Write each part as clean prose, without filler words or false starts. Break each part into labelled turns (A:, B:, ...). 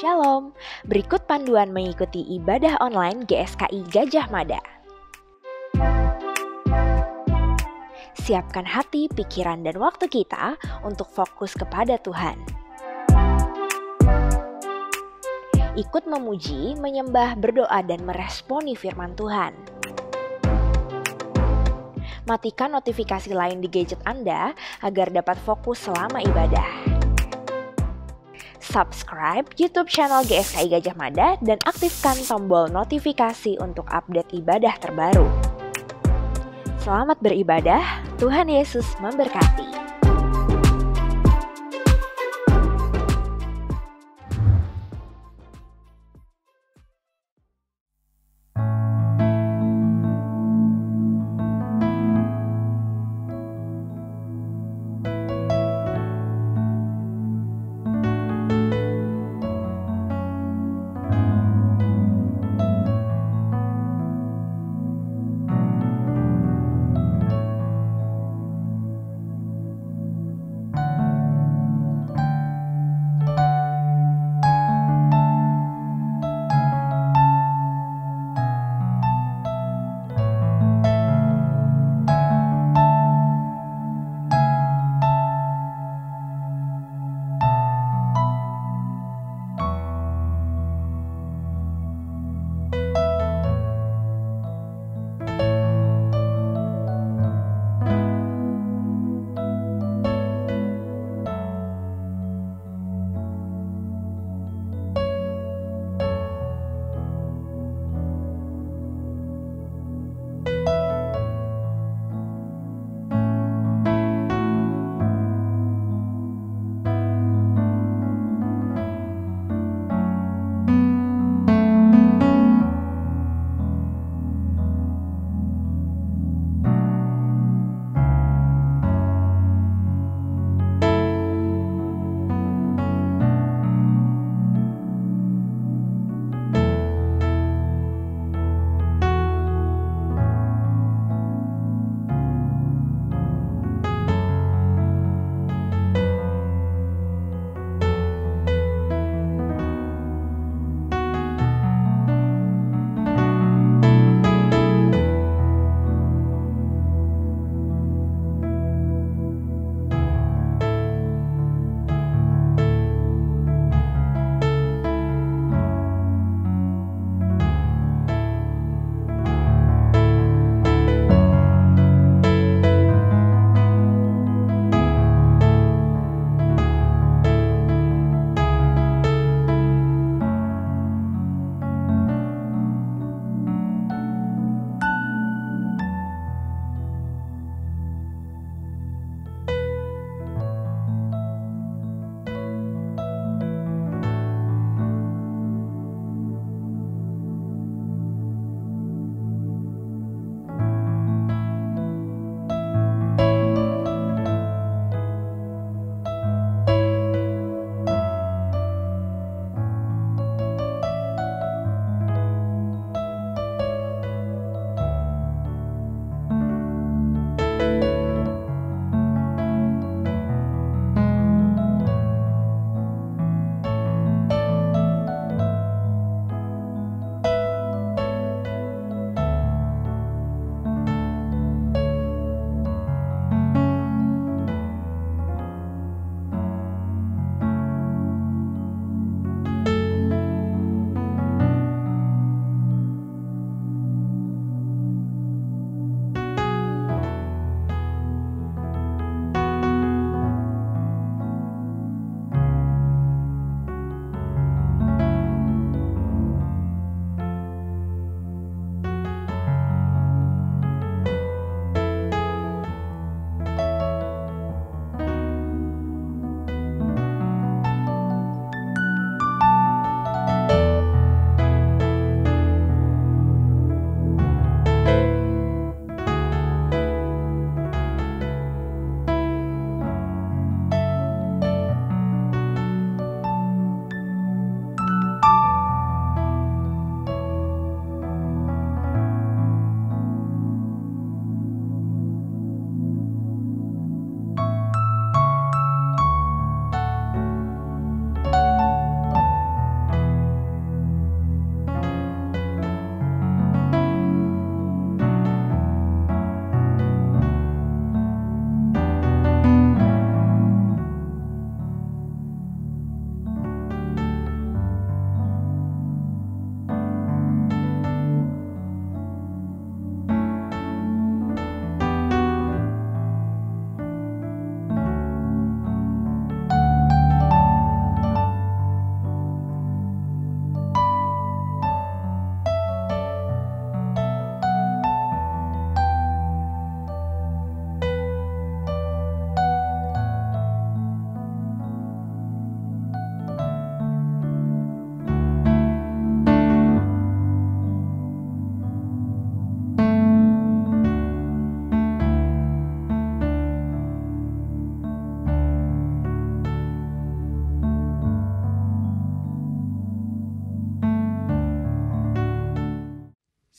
A: Shalom, berikut panduan mengikuti ibadah online GSKI Gajah Mada. Siapkan hati, pikiran, dan waktu kita untuk fokus kepada Tuhan. Ikut memuji, menyembah, berdoa, dan meresponi firman Tuhan. Matikan notifikasi lain di gadget Anda agar dapat fokus selama ibadah. Subscribe YouTube channel GSKI Gajah Mada dan aktifkan tombol notifikasi untuk update ibadah terbaru. Selamat beribadah, Tuhan Yesus memberkati.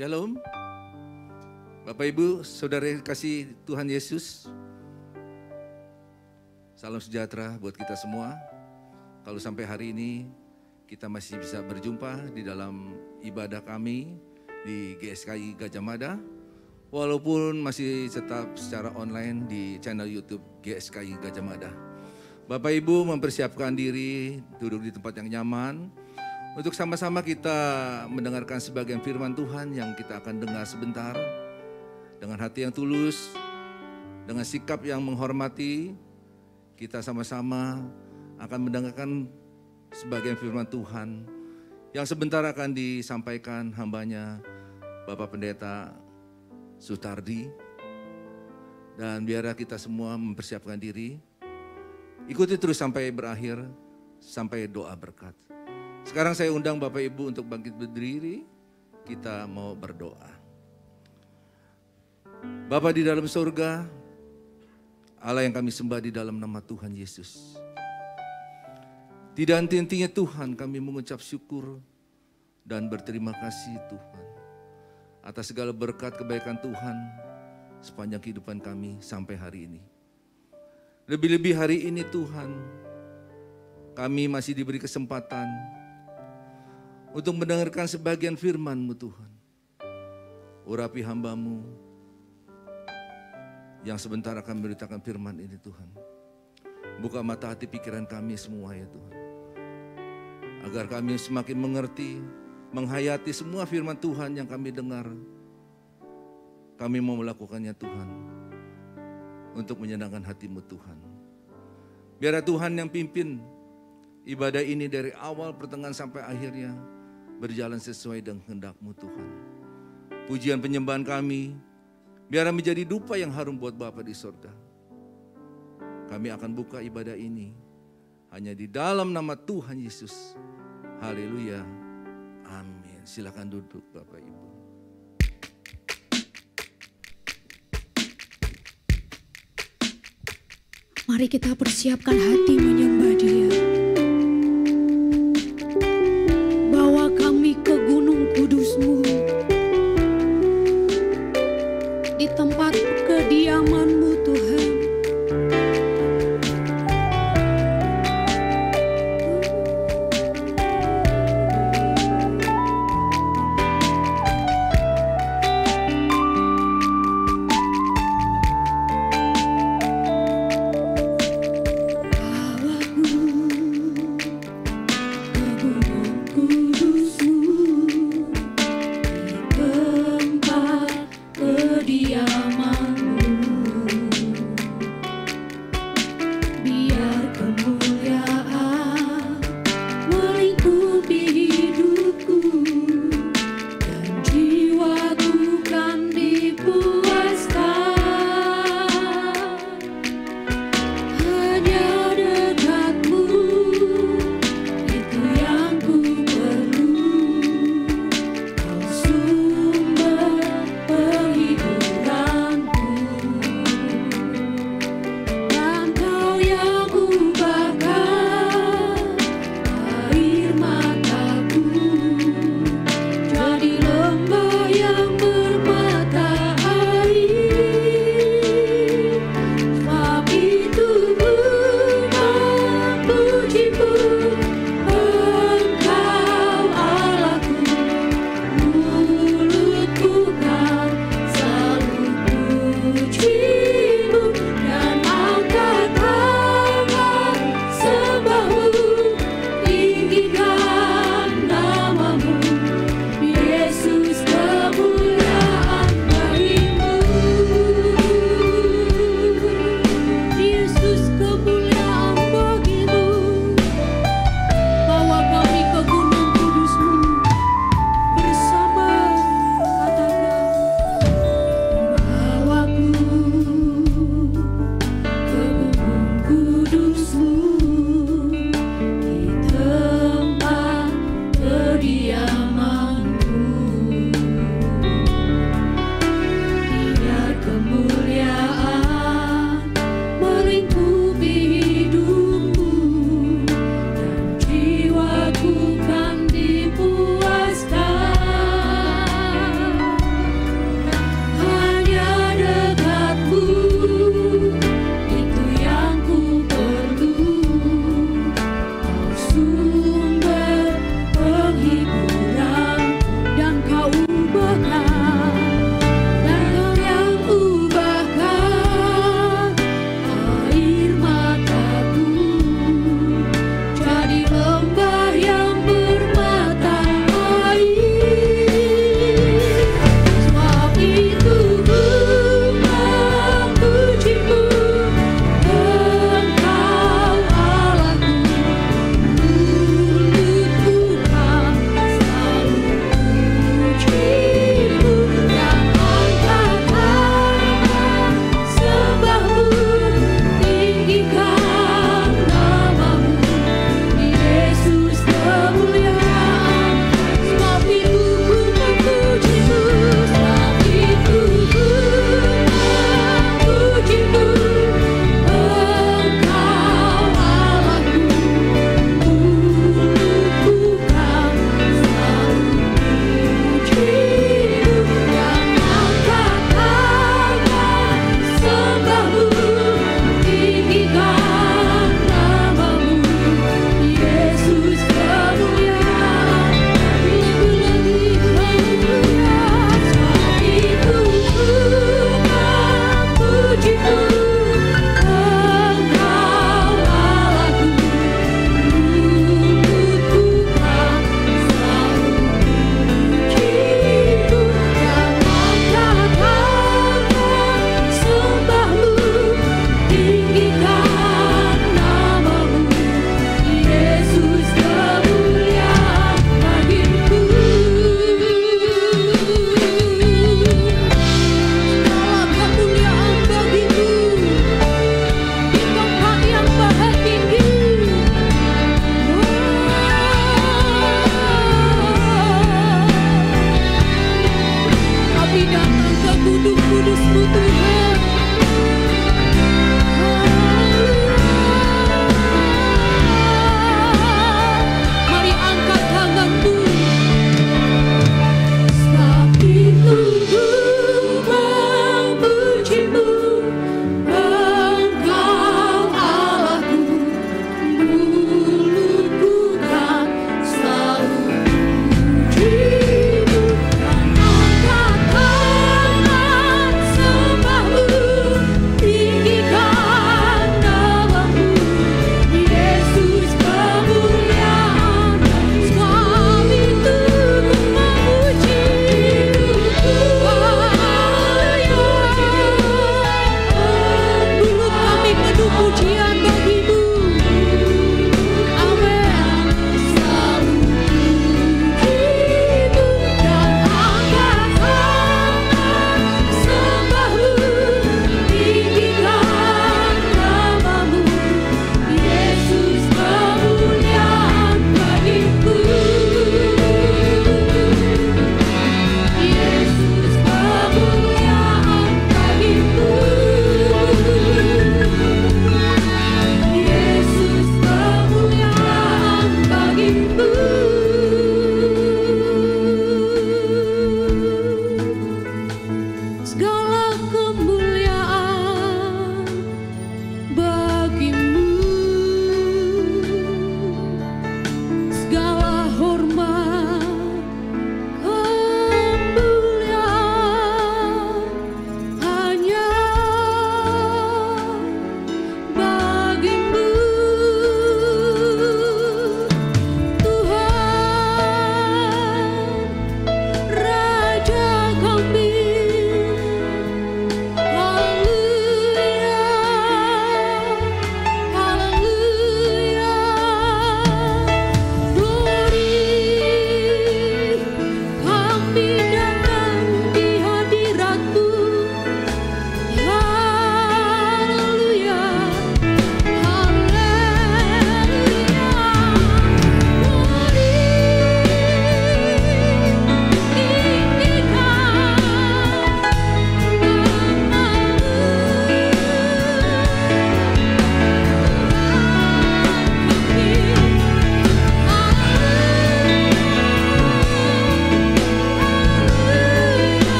B: Shalom. Bapak Ibu, Saudara kasih Tuhan Yesus. Salam sejahtera buat kita semua. Kalau sampai hari ini kita masih bisa berjumpa di dalam ibadah kami di GSKI Gajah Mada, walaupun masih tetap secara online di channel YouTube GSKI Gajah Mada. Bapak Ibu mempersiapkan diri, duduk di tempat yang nyaman, untuk sama-sama kita mendengarkan sebagian firman Tuhan yang kita akan dengar sebentar. Dengan hati yang tulus, dengan sikap yang menghormati, kita sama-sama akan mendengarkan sebagian firman Tuhan yang sebentar akan disampaikan hambanya Bapak Pendeta Sutardi. Dan biarlah kita semua mempersiapkan diri, ikuti terus sampai berakhir, sampai doa berkat. Sekarang saya undang Bapak Ibu untuk bangkit berdiri, kita mau berdoa. Bapa di dalam surga, Allah yang kami sembah di dalam nama Tuhan Yesus. Tidak henti-hentinya Tuhan kami mengucap syukur dan berterima kasih Tuhan atas segala berkat kebaikan Tuhan sepanjang kehidupan kami sampai hari ini. Lebih-lebih hari ini Tuhan, kami masih diberi kesempatan untuk mendengarkan sebagian firman-Mu Tuhan. Urapi hamba-Mu yang sebentar akan memberitakan firman ini Tuhan. Buka mata hati pikiran kami semua ya Tuhan. Agar kami semakin mengerti, menghayati semua firman Tuhan yang kami dengar. Kami mau melakukannya Tuhan, untuk menyenangkan hati-Mu Tuhan. Biarlah Tuhan yang pimpin ibadah ini dari awal pertengahan sampai akhirnya berjalan sesuai dengan kehendak-Mu Tuhan. Pujian penyembahan kami biarlah menjadi dupa yang harum buat Bapa di surga. Kami akan buka ibadah ini hanya di dalam nama Tuhan Yesus. Haleluya. Amin. Silakan duduk Bapak Ibu.
C: Mari kita persiapkan hati menyembah Dia. Bawa kami ke gunung kudus-Mu, di tempat kediaman-Mu Tuhan. Bawa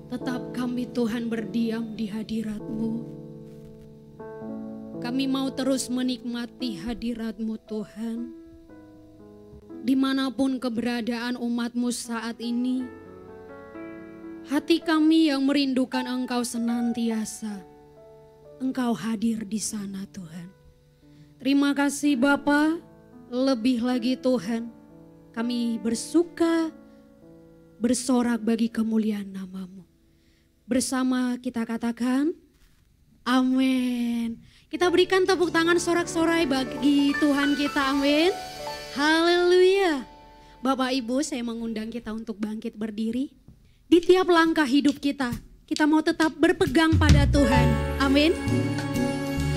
C: Tetap kami Tuhan berdiam di hadirat-Mu. Kami mau terus menikmati hadirat-Mu Tuhan. Dimanapun keberadaan umat-Mu saat ini, hati kami yang merindukan Engkau senantiasa, Engkau hadir di sana Tuhan. Terima kasih Bapa, lebih lagi Tuhan, kami bersuka, bersorak bagi kemuliaan nama-Mu. Bersama kita katakan, amin. Kita berikan tepuk tangan sorak-sorai bagi Tuhan kita, amin. Haleluya. Bapak Ibu, saya mengundang kita untuk bangkit berdiri. Di tiap langkah hidup kita mau tetap berpegang pada Tuhan, amin.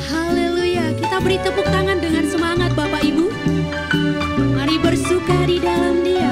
C: Haleluya. Kita beri tepuk tangan dengan semangat Bapak Ibu. Mari bersuka di dalam Dia.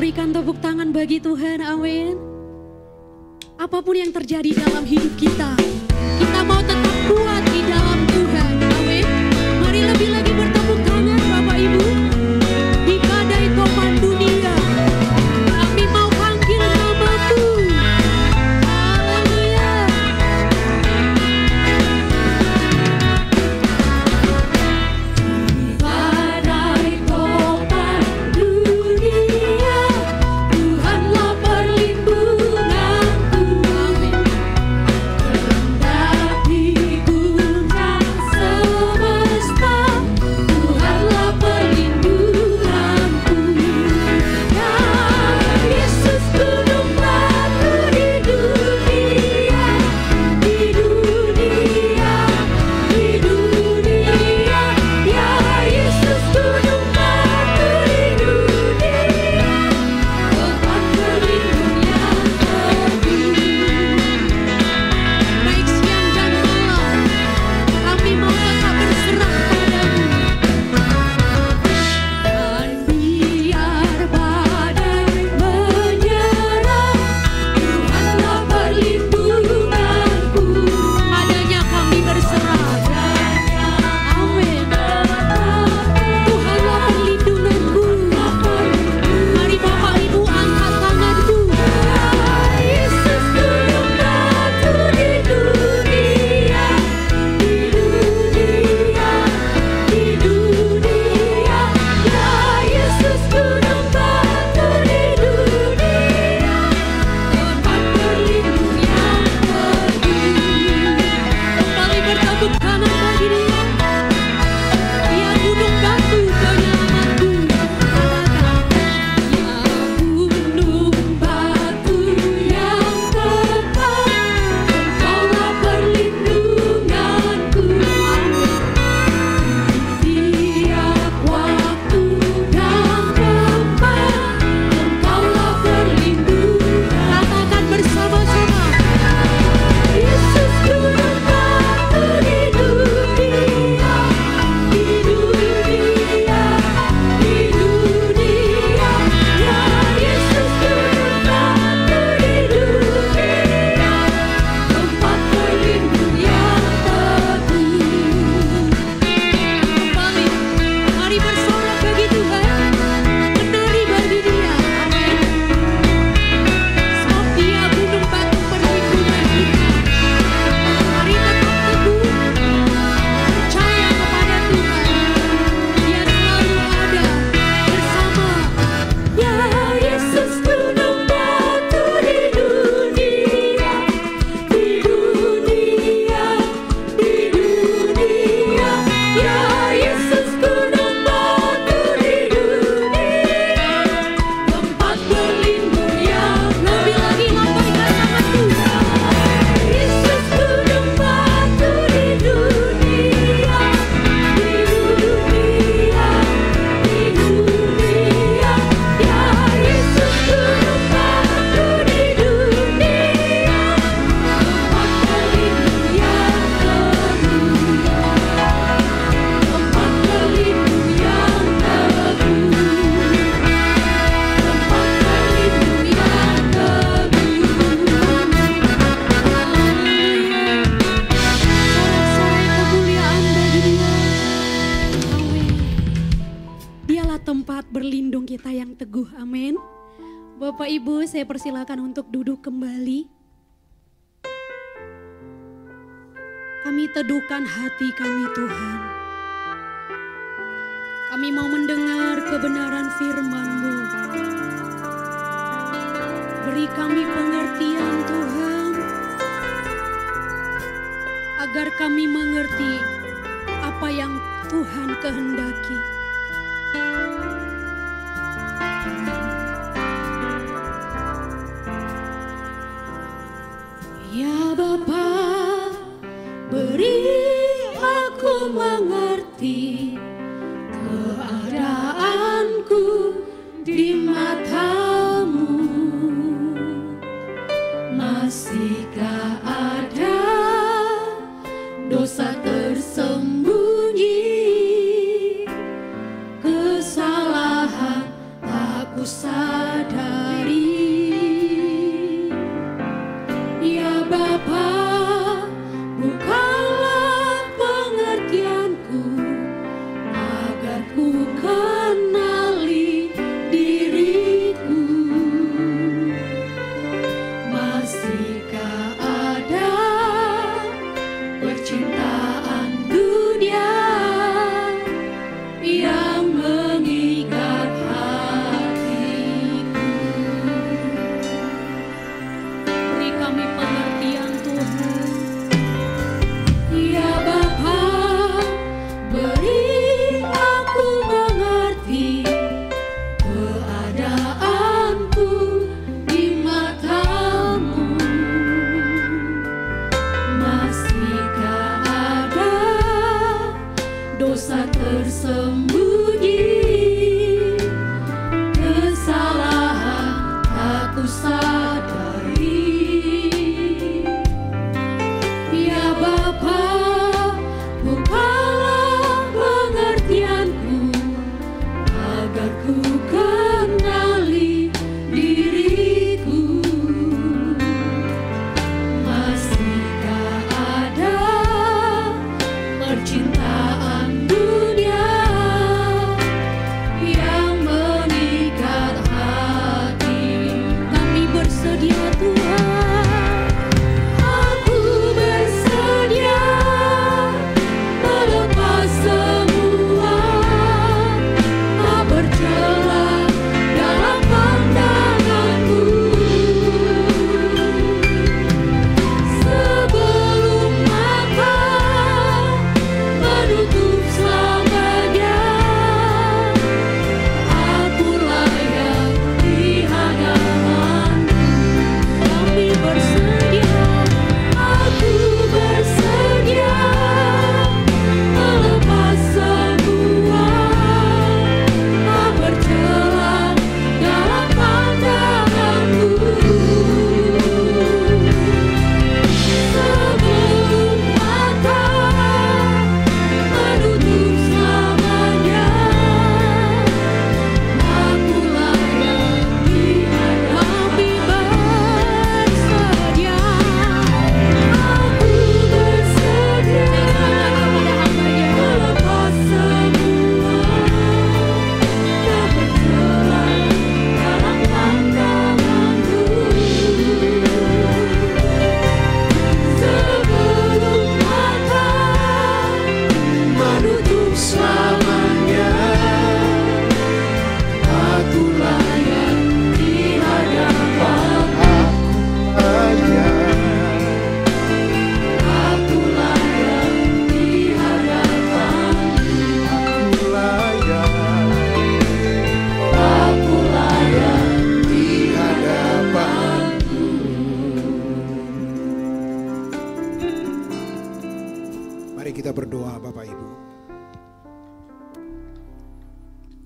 C: berikan tepuk tangan bagi Tuhan, amin. Apapun yang terjadi dalam hidup kita, kita mau tetap kuat di dalam Tuhan, amin. Mari lebih lagi bertepuk tangan Bapak Ibu. Di badai topan dunia, kami mau panggil nama-Mu. Haleluya. Badai topan dunia, Tuhanlah perlindunganku. Amin. Kendati gunung semesta, Tuhanlah perlindunganku. Ya Yesus gunung batu di dunia, di dunia, di dunia. Ya Yesus gunung batu di dunia, tempat berlindung yang teguh. Baik siang dan malam, kami mau tetap berserah padamu. Dan biar badai menyerang, Tuhanlah perlindunganku. Adanya kami berserah. Amin. Tuhanlah perlindunganku. Mari Bapak Ibu angkat tanganku. Yesus gunung batu di dunia, di dunia, di dunia. Ya Yesus gunung batu di dunia, tempat berlindung yang teguh. Kembali bertepuk tangan bagi Dia. Dia gunung batu penyelamatku. Katakan, ya gunung batu yang tetap, Engkaulah perlindunganku. Tiap waktu dan tempat, Engkaulah perlindungan. Katakan bersama-sama. Yesus gunung batu di dunia, di dunia, di dunia. Ya Yesus gunung batu di dunia, tempat berlindung yang teguh. Kembali, mari bersorak bagi Tuhan, menari bagi Dia, amin. Sebab Dia gunung batu perlindungan kita. Mari tetap teguh, percaya kepada Tuhan. Dia selalu ada bersama. Ya Yesus gunung batu di dunia, di dunia, di dunia. Ya Yesus gunung batu di dunia, tempat berlindung yang lebih lagi lambaikan tanganku. Yesus gunung batu di dunia, di dunia, di dunia. Ya Yesus gunung batu di dunia, tempat berlindung yang teguh, tempat berlindung yang teguh, tempat berlindung yang teguh. Sorak-sorai kemuliaan bagi Dia. Amin. Dialah tempat berlindung kita yang teguh, amin. Bapak Ibu, saya persilakan untuk duduk kembali. Kami teduhkan hati kami Tuhan. Kami mau mendengar kebenaran firman-Mu. Beri kami pengertian Tuhan, agar kami mengerti apa yang Tuhan kehendaki. Ya Bapa, beri aku mengerti keadaanku di mata-Mu. Masihkah ada dosa tersembunyi, kesalahan tak ku sadari.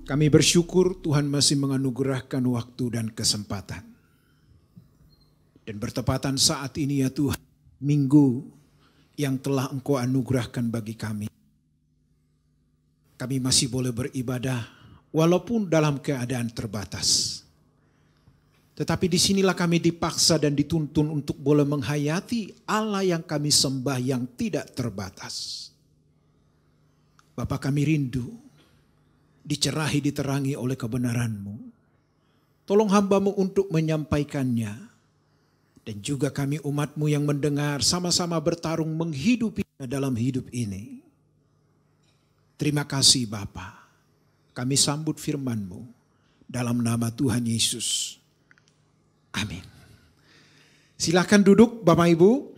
D: Kami bersyukur Tuhan masih menganugerahkan waktu dan kesempatan. Dan bertepatan saat ini ya Tuhan, minggu yang telah Engkau anugerahkan bagi kami. Kami masih boleh beribadah walaupun dalam keadaan terbatas. Tetapi disinilah kami dipaksa dan dituntun untuk boleh menghayati Allah yang kami sembah yang tidak terbatas. Bapa, kami rindu dicerahi, diterangi oleh kebenaran-Mu. Tolong hamba-Mu untuk menyampaikannya. Dan juga kami umat-Mu yang mendengar sama-sama bertarung menghidupinya dalam hidup ini. Terima kasih Bapa. Kami sambut firman-Mu dalam nama Tuhan Yesus. Amin. Silakan duduk Bapak Ibu.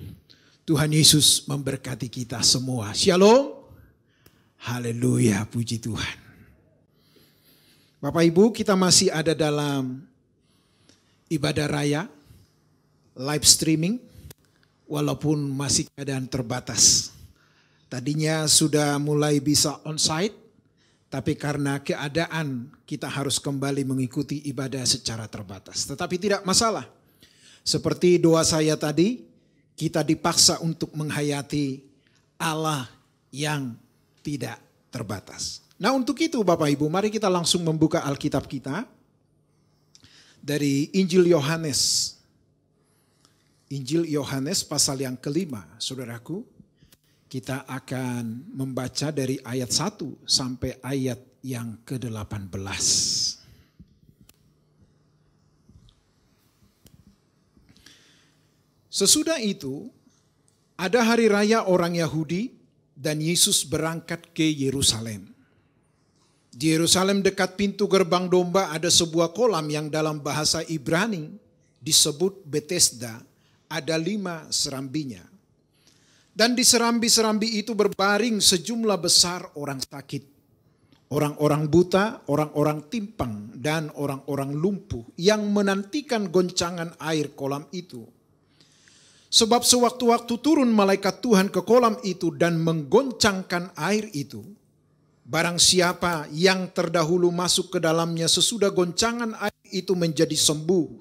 D: Tuhan Yesus memberkati kita semua. Shalom. Haleluya, puji Tuhan. Bapak Ibu, kita masih ada dalam ibadah raya, live streaming, walaupun masih keadaan terbatas. Tadinya sudah mulai bisa onsite, tapi karena keadaan kita harus kembali mengikuti ibadah secara terbatas. Tetapi tidak masalah. Seperti doa saya tadi, kita dipaksa untuk menghayati Allah yang tidak terbatas. Nah untuk itu Bapak Ibu, mari kita langsung membuka Alkitab kita dari Injil Yohanes. Injil Yohanes pasal yang kelima, saudaraku. Kita akan membaca dari ayat 1 sampai ayat yang ke-18. Sesudah itu, ada hari raya orang Yahudi dan Yesus berangkat ke Yerusalem. Di Yerusalem dekat pintu gerbang domba ada sebuah kolam yang dalam bahasa Ibrani disebut Bethesda, ada 5 serambinya. Dan di serambi-serambi itu berbaring sejumlah besar orang sakit. Orang-orang buta, orang-orang timpang, dan orang-orang lumpuh yang menantikan goncangan air kolam itu. Sebab sewaktu-waktu turun malaikat Tuhan ke kolam itu dan menggoncangkan air itu. Barang siapa yang terdahulu masuk ke dalamnya sesudah goncangan air itu menjadi sembuh,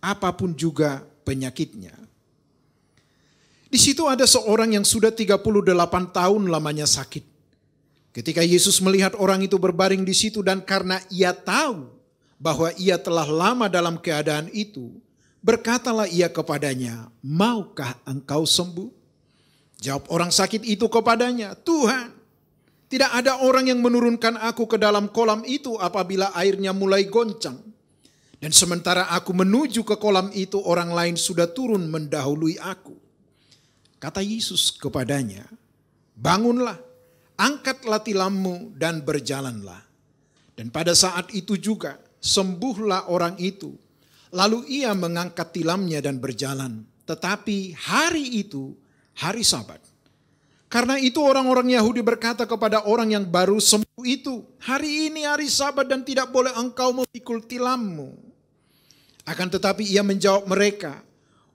D: apapun juga penyakitnya. Di situ ada seorang yang sudah 38 tahun lamanya sakit. Ketika Yesus melihat orang itu berbaring di situ dan karena ia tahu bahwa ia telah lama dalam keadaan itu, berkatalah ia kepadanya, "Maukah engkau sembuh?" Jawab orang sakit itu kepadanya, "Tuhan, tidak ada orang yang menurunkan aku ke dalam kolam itu apabila airnya mulai goncang. Dan sementara aku menuju ke kolam itu, orang lain sudah turun mendahului aku." Kata Yesus kepadanya, "Bangunlah, angkatlah tilammu dan berjalanlah." Dan pada saat itu juga sembuhlah orang itu. Lalu ia mengangkat tilamnya dan berjalan. Tetapi hari itu hari Sabat. Karena itu orang-orang Yahudi berkata kepada orang yang baru sembuh itu, "Hari ini hari Sabat dan tidak boleh engkau memikul tilammu." Akan tetapi ia menjawab mereka,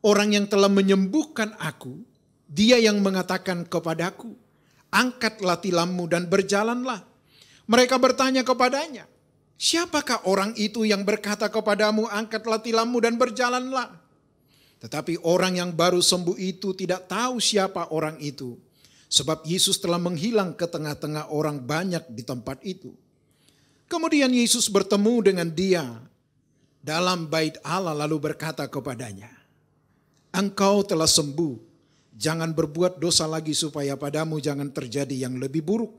D: "Orang yang telah menyembuhkan aku, Dia yang mengatakan kepadaku, angkatlah tilammu dan berjalanlah." Mereka bertanya kepadanya, "Siapakah orang itu yang berkata kepadamu, angkatlah tilammu dan berjalanlah?" Tetapi orang yang baru sembuh itu tidak tahu siapa orang itu, sebab Yesus telah menghilang ke tengah-tengah orang banyak di tempat itu. Kemudian Yesus bertemu dengan dia dalam bait Allah lalu berkata kepadanya, "Engkau telah sembuh. Jangan berbuat dosa lagi supaya padamu jangan terjadi yang lebih buruk."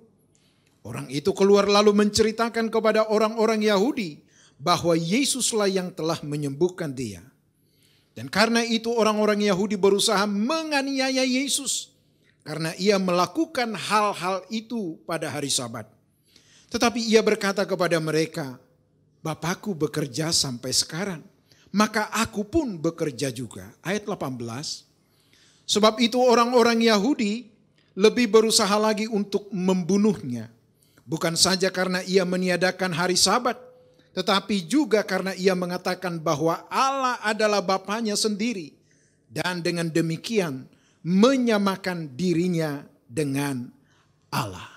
D: Orang itu keluar lalu menceritakan kepada orang-orang Yahudi bahwa Yesuslah yang telah menyembuhkan dia. Dan karena itu orang-orang Yahudi berusaha menganiaya Yesus karena ia melakukan hal-hal itu pada hari Sabat. Tetapi ia berkata kepada mereka, "Bapakku bekerja sampai sekarang, maka aku pun bekerja juga." Ayat 18. Sebab itu orang-orang Yahudi lebih berusaha lagi untuk membunuhnya. Bukan saja karena ia meniadakan hari Sabat, tetapi juga karena ia mengatakan bahwa Allah adalah Bapanya sendiri. Dan dengan demikian menyamakan dirinya dengan Allah.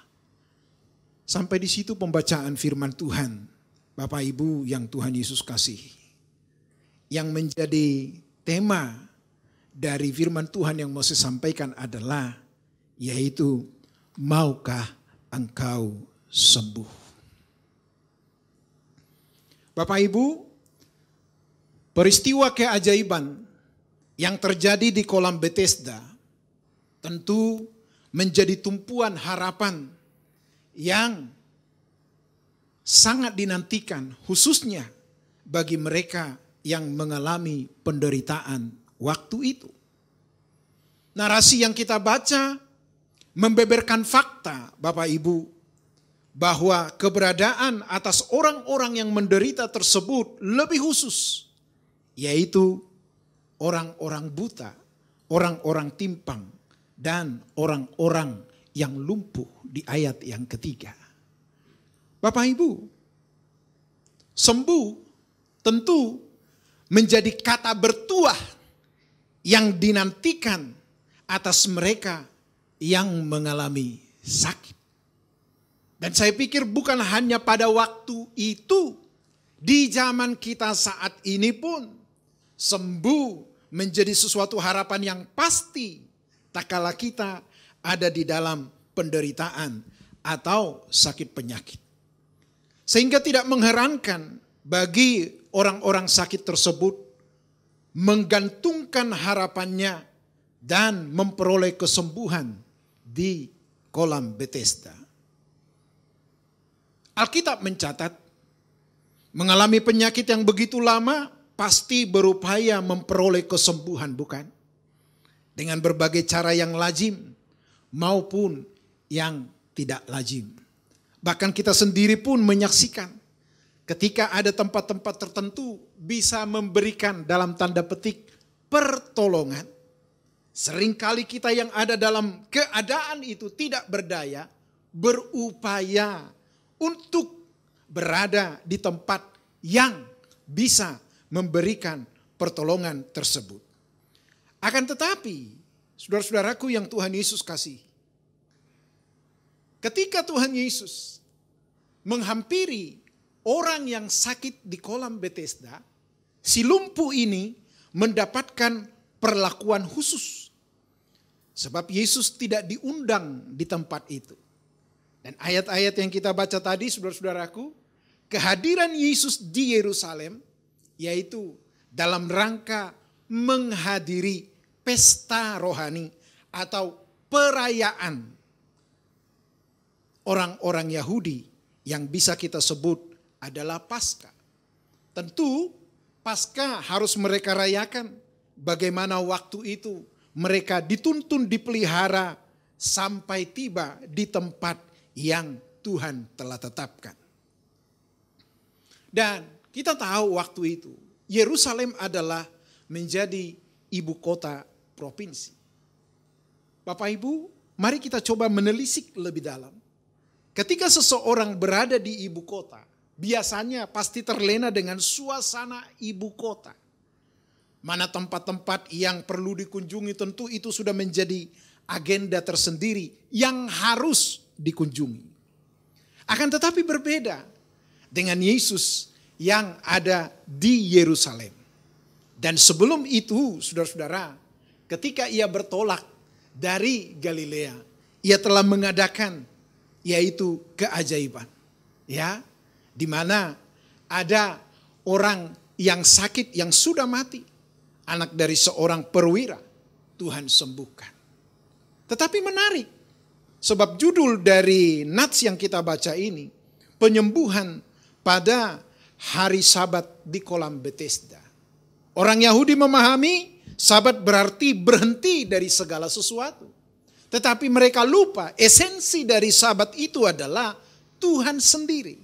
D: Sampai di situ pembacaan firman Tuhan. Bapak Ibu yang Tuhan Yesus kasihi. Yang menjadi tema dari firman Tuhan yang mau saya sampaikan adalah yaitu maukah engkau sembuh? Bapak Ibu, peristiwa keajaiban yang terjadi di kolam Bethesda tentu menjadi tumpuan harapan yang sangat dinantikan khususnya bagi mereka yang mengalami penderitaan waktu itu. Narasi yang kita baca membeberkan fakta, Bapak Ibu, bahwa keberadaan atas orang-orang yang menderita tersebut lebih khusus, yaitu orang-orang buta, orang-orang timpang, dan orang-orang yang lumpuh di ayat yang ketiga. Bapak Ibu, sembuh tentu menjadi kata bertuah yang dinantikan atas mereka yang mengalami sakit. Dan saya pikir bukan hanya pada waktu itu, di zaman kita saat ini pun sembuh menjadi sesuatu harapan yang pasti tak kala kita ada di dalam penderitaan atau sakit penyakit. Sehingga tidak mengherankan bagi orang-orang sakit tersebut menggantungkan harapannya dan memperoleh kesembuhan di kolam Bethesda. Alkitab mencatat mengalami penyakit yang begitu lama pasti berupaya memperoleh kesembuhan, bukan? Dengan berbagai cara yang lazim maupun yang tidak lazim. Bahkan kita sendiri pun menyaksikan ketika ada tempat-tempat tertentu bisa memberikan dalam tanda petik pertolongan. Seringkali kita yang ada dalam keadaan itu tidak berdaya, berupaya untuk berada di tempat yang bisa memberikan pertolongan tersebut. Akan tetapi, saudara-saudaraku yang Tuhan Yesus kasih, ketika Tuhan Yesus menghampiri orang yang sakit di kolam Bethesda, si lumpuh ini mendapatkan perlakuan khusus. Sebab Yesus tidak diundang di tempat itu. Dan ayat-ayat yang kita baca tadi, saudara-saudaraku, kehadiran Yesus di Yerusalem, yaitu dalam rangka menghadiri pesta rohani atau perayaan orang-orang Yahudi yang bisa kita sebut adalah Paskah. Tentu Paskah harus mereka rayakan bagaimana waktu itu mereka dituntun dipelihara sampai tiba di tempat yang Tuhan telah tetapkan. Dan kita tahu waktu itu Yerusalem adalah menjadi ibu kota provinsi. Bapak Ibu, mari kita coba menelisik lebih dalam. Ketika seseorang berada di ibu kota, biasanya pasti terlena dengan suasana ibu kota. Mana tempat-tempat yang perlu dikunjungi tentu itu sudah menjadi agenda tersendiri yang harus dikunjungi. Akan tetapi berbeda dengan Yesus yang ada di Yerusalem. Dan sebelum itu, saudara-saudara, ketika ia bertolak dari Galilea, ia telah mengadakan yaitu keajaiban. Ya, di mana ada orang yang sakit yang sudah mati, anak dari seorang perwira, Tuhan sembuhkan. Tetapi menarik, sebab judul dari nats yang kita baca ini, penyembuhan pada hari Sabat di kolam Bethesda. Orang Yahudi memahami Sabat berarti berhenti dari segala sesuatu. Tetapi mereka lupa esensi dari Sabat itu adalah Tuhan sendiri.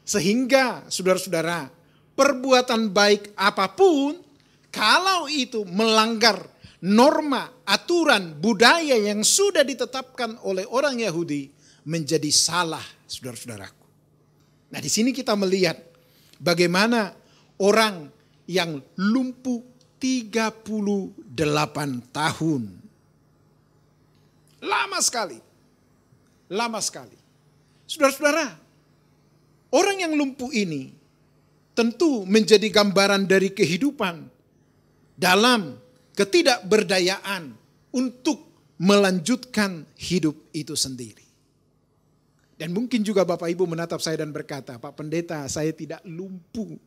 D: Sehingga saudara-saudara, perbuatan baik apapun kalau itu melanggar norma, aturan, budaya yang sudah ditetapkan oleh orang Yahudi menjadi salah, saudara-saudaraku. Nah, di sini kita melihat bagaimana orang yang lumpuh 38 tahun. Lama sekali. Lama sekali. Saudara-saudara, orang yang lumpuh ini tentu menjadi gambaran dari kehidupan dalam ketidakberdayaan untuk melanjutkan hidup itu sendiri. Dan mungkin juga Bapak Ibu menatap saya dan berkata, Pak Pendeta, saya tidak lumpuh.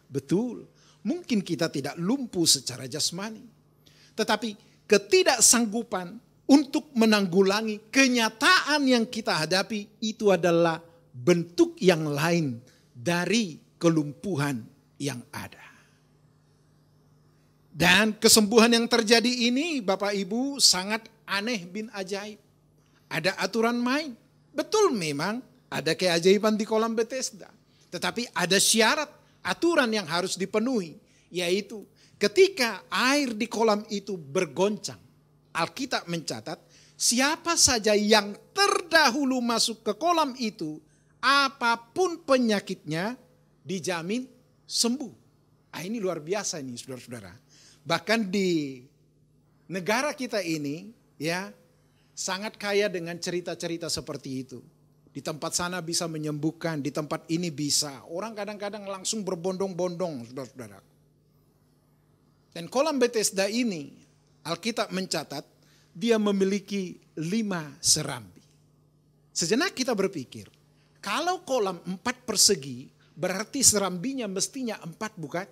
D: Betul, mungkin kita tidak lumpuh secara jasmani. Tetapi ketidaksanggupan untuk menanggulangi kenyataan yang kita hadapi itu adalah bentuk yang lain dari kelumpuhan yang ada. Dan kesembuhan yang terjadi ini Bapak Ibu sangat aneh bin ajaib. Ada aturan main. Betul memang ada keajaiban di kolam Bethesda. Tetapi ada syarat, aturan yang harus dipenuhi. Yaitu ketika air di kolam itu bergoncang. Alkitab mencatat siapa saja yang terdahulu masuk ke kolam itu, apapun penyakitnya dijamin sembuh. Ini luar biasa nih saudara-saudara. Bahkan di negara kita ini ya sangat kaya dengan cerita-cerita seperti itu. Di tempat sana bisa menyembuhkan, di tempat ini bisa. Orang kadang-kadang langsung berbondong-bondong saudara-saudara. Dan kolam Bethesda ini Alkitab mencatat dia memiliki 5 serambi. Sejenak kita berpikir, kalau kolam 4 persegi berarti serambinya mestinya 4 bukan?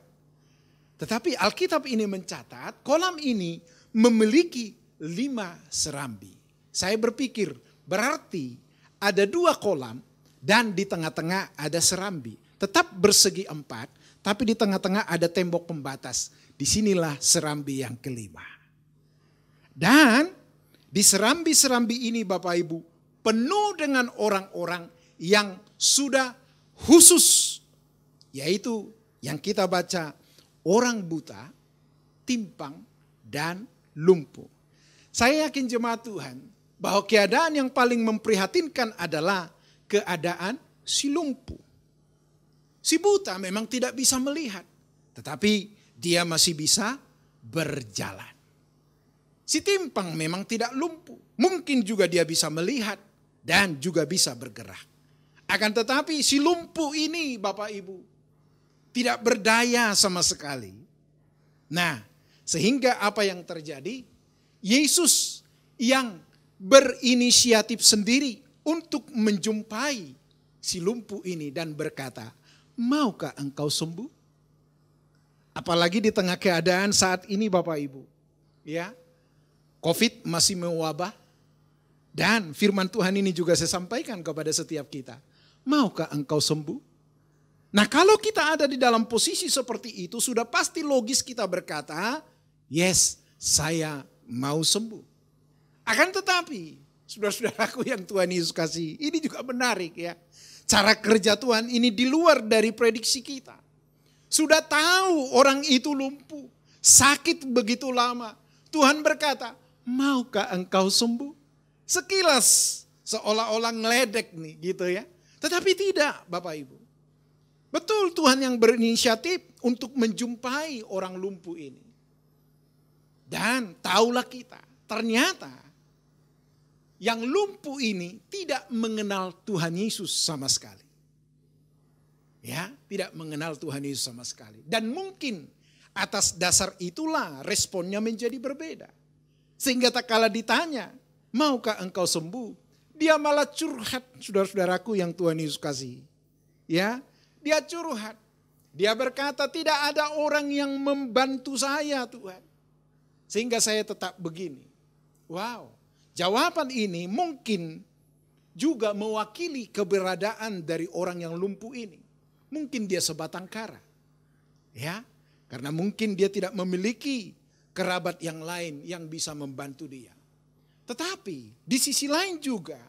D: Tetapi Alkitab ini mencatat kolam ini memiliki 5 serambi. Saya berpikir berarti ada 2 kolam dan di tengah-tengah ada serambi. Tetap bersegi 4 tapi di tengah-tengah ada tembok pembatas. Disinilah serambi yang kelima. Dan di serambi-serambi ini Bapak Ibu penuh dengan orang-orang yang sudah khusus. Yaitu yang kita baca orang buta, timpang, dan lumpuh. Saya yakin jemaat Tuhan bahwa keadaan yang paling memprihatinkan adalah keadaan si lumpuh. Si buta memang tidak bisa melihat, tetapi dia masih bisa berjalan. Si timpang memang tidak lumpuh, mungkin juga dia bisa melihat dan juga bisa bergerak. Akan tetapi si lumpuh ini Bapak Ibu tidak berdaya sama sekali. Nah, sehingga apa yang terjadi? Yesus yang berinisiatif sendiri untuk menjumpai si lumpuh ini dan berkata, maukah engkau sembuh? Apalagi di tengah keadaan saat ini Bapak Ibu. Ya, COVID masih mewabah. Dan firman Tuhan ini juga saya sampaikan kepada setiap kita. Maukah engkau sembuh? Nah kalau kita ada di dalam posisi seperti itu sudah pasti logis kita berkata, yes saya mau sembuh. Akan tetapi saudara-saudaraku yang Tuhan Yesus kasih, ini juga menarik ya. Cara kerja Tuhan ini di luar dari prediksi kita. Sudah tahu orang itu lumpuh, sakit begitu lama. Tuhan berkata, maukah engkau sembuh? Sekilas seolah-olah ngeledek nih gitu ya. Tetapi tidak Bapak Ibu. Betul Tuhan yang berinisiatif untuk menjumpai orang lumpuh ini. Dan tahulah kita, ternyata yang lumpuh ini tidak mengenal Tuhan Yesus sama sekali. Ya, tidak mengenal Tuhan Yesus sama sekali. Dan mungkin atas dasar itulah responnya menjadi berbeda. Sehingga tak kala ditanya, maukah engkau sembuh? Dia malah curhat, saudara-saudaraku yang Tuhan Yesus kasih. Ya, dia curhat. Dia berkata tidak ada orang yang membantu saya Tuhan. Sehingga saya tetap begini. Wow, jawaban ini mungkin juga mewakili keberadaan dari orang yang lumpuh ini. Mungkin dia sebatang kara. Ya, karena mungkin dia tidak memiliki kerabat yang lain yang bisa membantu dia. Tetapi di sisi lain juga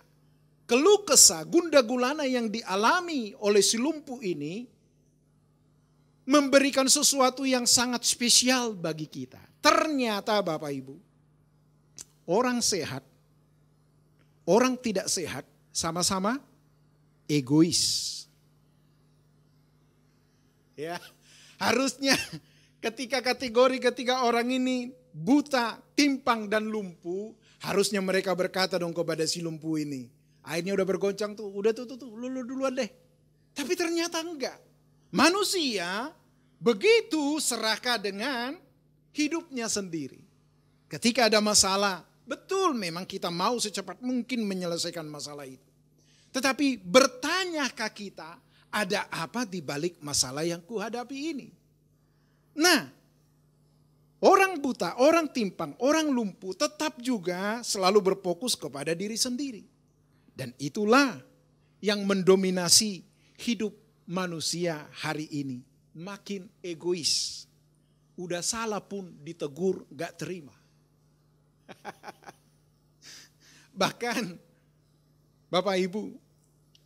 D: keluh kesah gundah gulana yang dialami oleh si lumpuh ini memberikan sesuatu yang sangat spesial bagi kita. Ternyata Bapak Ibu, orang sehat, orang tidak sehat sama-sama egois. Ya, harusnya ketika orang ini buta, timpang dan lumpuh, harusnya mereka berkata dong kepada si lumpuh ini, Airnya udah bergoncang tuh, udah tuh, lu duluan deh. Tapi ternyata enggak. Manusia begitu serakah dengan hidupnya sendiri. Ketika ada masalah, betul memang kita mau secepat mungkin menyelesaikan masalah itu. Tetapi bertanyakah kita, ada apa di balik masalah yang kuhadapi ini? Nah, orang buta, orang timpang, orang lumpuh tetap juga selalu berfokus kepada diri sendiri. Dan itulah yang mendominasi hidup manusia hari ini. Makin egois. Udah salah pun ditegur gak terima. Bahkan Bapak Ibu,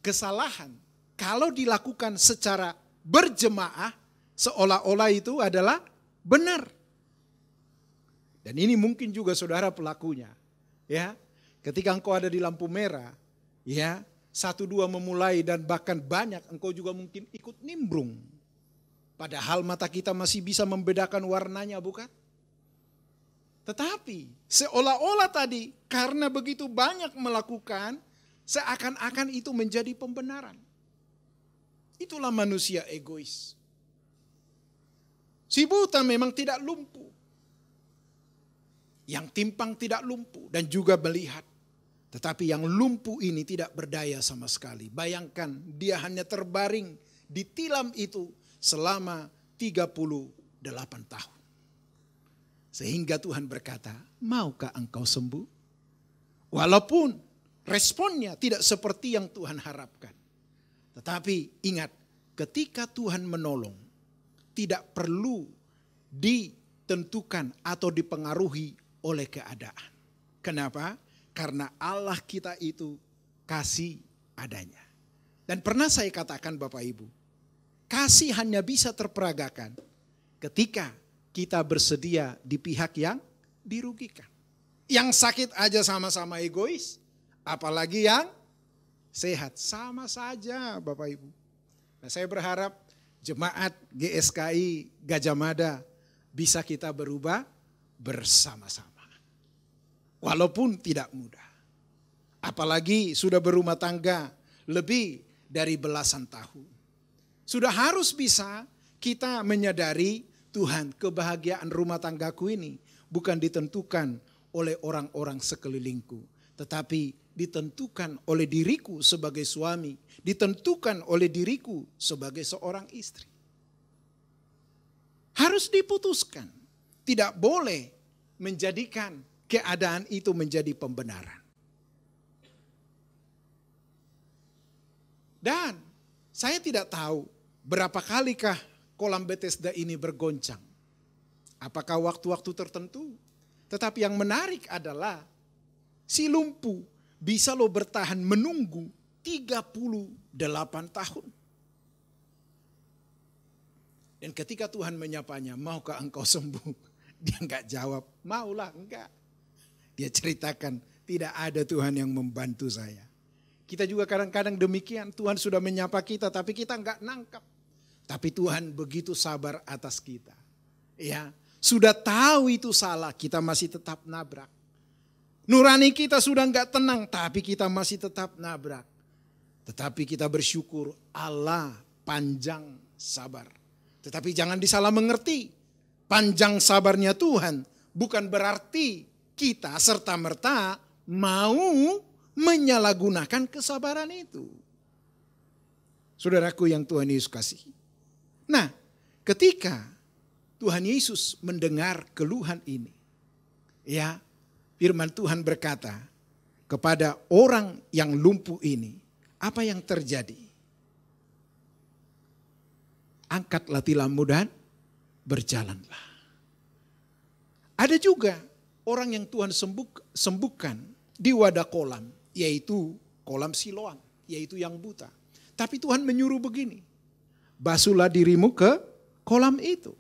D: kesalahan kalau dilakukan secara berjemaah seolah-olah itu adalah benar. Dan ini mungkin juga saudara pelakunya. Ya, ketika engkau ada di lampu merah, ya, 1-2 memulai dan bahkan banyak engkau juga mungkin ikut nimbrung. Padahal mata kita masih bisa membedakan warnanya, bukan? Tetapi seolah-olah tadi karena begitu banyak melakukan, seakan-akan itu menjadi pembenaran. Itulah manusia egois. Si buta memang tidak lumpuh. Yang timpang tidak lumpuh dan juga melihat. Tetapi yang lumpuh ini tidak berdaya sama sekali. Bayangkan dia hanya terbaring di tilam itu selama 38 tahun. Sehingga Tuhan berkata, maukah engkau sembuh? Walaupun responnya tidak seperti yang Tuhan harapkan. Tetapi ingat, ketika Tuhan menolong, tidak perlu ditentukan atau dipengaruhi oleh keadaan. Kenapa? Karena Allah kita itu kasih adanya. Dan pernah saya katakan Bapak Ibu, kasih hanya bisa terperagakan ketika kita bersedia di pihak yang dirugikan. Yang sakit aja sama-sama egois, apalagi yang sehat. Sama saja Bapak Ibu. Nah, saya berharap jemaat GSKI Gajah Mada bisa kita berubah bersama-sama. Walaupun tidak mudah. Apalagi sudah berumah tangga lebih dari belasan tahun. Sudah harus bisa kita menyadari, Tuhan, kebahagiaan rumah tanggaku ini bukan ditentukan oleh orang-orang sekelilingku. Tetapi ditentukan oleh diriku sebagai suami. Ditentukan oleh diriku sebagai seorang istri. Harus diputuskan. Tidak boleh menjadikan keadaan itu menjadi pembenaran. Dan saya tidak tahu berapa kalikah kolam Bethesda ini bergoncang. Apakah waktu-waktu tertentu? Tetapi yang menarik adalah si lumpuh bisa lo bertahan menunggu 38 tahun. Dan ketika Tuhan menyapanya, maukah engkau sembuh? Dia enggak jawab, maulah, enggak. Dia ceritakan, tidak ada Tuhan yang membantu saya. Kita juga kadang-kadang demikian, Tuhan sudah menyapa kita tapi kita enggak nangkap. Tapi Tuhan begitu sabar atas kita. Ya, sudah tahu itu salah, kita masih tetap nabrak. Nurani kita sudah enggak tenang, tapi kita masih tetap nabrak. Tetapi kita bersyukur Allah panjang sabar. Tetapi jangan disalah mengerti. Panjang sabarnya Tuhan bukan berarti kita serta-merta mau menyalahgunakan kesabaran itu. Saudaraku yang Tuhan Yesus kasihi. Nah, ketika Tuhan Yesus mendengar keluhan ini, ya, firman Tuhan berkata kepada orang yang lumpuh ini, apa yang terjadi? Angkatlah tilammu dan berjalanlah. Ada juga orang yang Tuhan sembuhkan di wadah kolam, yaitu kolam Siloam, yaitu yang buta. Tapi Tuhan menyuruh begini, basuhlah dirimu ke kolam itu.